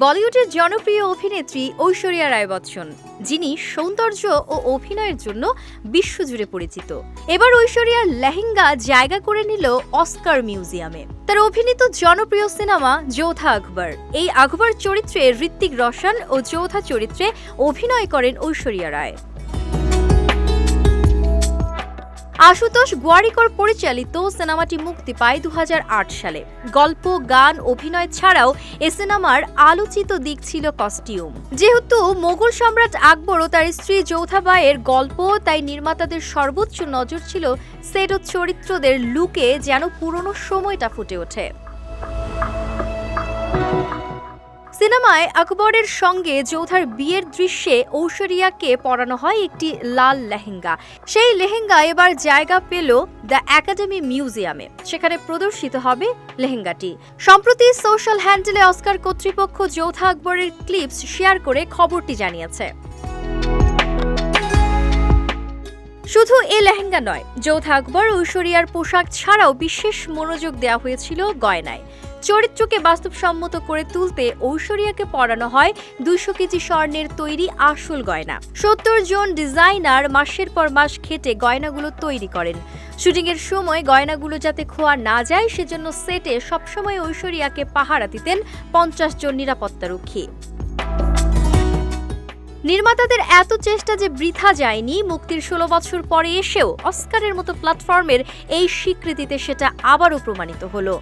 বলিউডের জনপ্রিয় অভিনেত্রী ঐশ্বরিয়া রায় বচ্চন, যিনি সৌন্দর্য ও অভিনয়ের জন্য বিশ্বজুড়ে পরিচিত। এবার ঐশ্বরিয়ার লেহেঙ্গা জায়গা করে নিল অস্কার মিউজিয়ামে। তার অভিনীত জনপ্রিয় সিনেমা যোধা আকবর, এই আকবর চরিত্রে ঋত্বিক রোশন ও যোধা চরিত্রে অভিনয় করেন ঐশ্বরিয়া রায়। আশুতোষ গোয়ারিকর পরিচালিত সিনেমাটি মুক্তি পায় 2008 সালে। গল্প, গান, অভিনয় ছাড়াও এ সিনেমার আলোচিত দিক ছিল কস্টিউম। যেহেতু মোগল সম্রাট আকবর ও তার স্ত্রী যোধাবাইয়ের গল্প, তাই নির্মাতাদের সর্বোচ্চ নজর ছিল সেট ও চরিত্রদের লুকে যেন পুরনো সময়টা ফুটে ওঠে। সিনেমায় আকবরের সঙ্গে যোধার বিয়ের দৃশ্যে ঐশ্বরিয়াকে পরানো হয় একটি লাল লেহেঙ্গা। সেই লেহেঙ্গা এবার জায়গা পেল দ্য একাডেমি মিউজিয়ামে। সেখানে প্রদর্শিত হবে লেহেঙ্গাটি। সম্প্রতি সোশ্যাল হ্যান্ডেলে অস্কার কর্তৃপক্ষ যোধা আকবরের ক্লিপস শেয়ার করে খবরটি জানিয়েছে। শুধু এ লেহেঙ্গা নয়, যোধা আকবর ঐশ্বরিয়ার পোশাক ছাড়াও বিশেষ মনোযোগ দেওয়া হয়েছিল গয়নায়। চরিত্রকে বাস্তবসম্মত করে তুলতে ঐশ্বরিয়াকে পরানো হয় 200 কেজি স্বর্ণের তৈরি আসল গয়না। 70 জন ডিজাইনার মাসের পর মাস খেটে গয়নাগুলো তৈরি করেন। শুটিংয়ের সময় গয়নাগুলো যাতে খোয়া না যায়, সেজন্য সেটে সবসময় ঐশ্বরিয়াকে পাহারা দিতেন 50 জন নিরাপত্তারক্ষী। নির্মাতাদের এত চেষ্টা যে বৃথা যায়নি। মুক্তির 16 বছর পরে এসেও অস্কারের মতো প্ল্যাটফর্মের এই স্বীকৃতিতে সেটা আবারও প্রমাণিত হলো।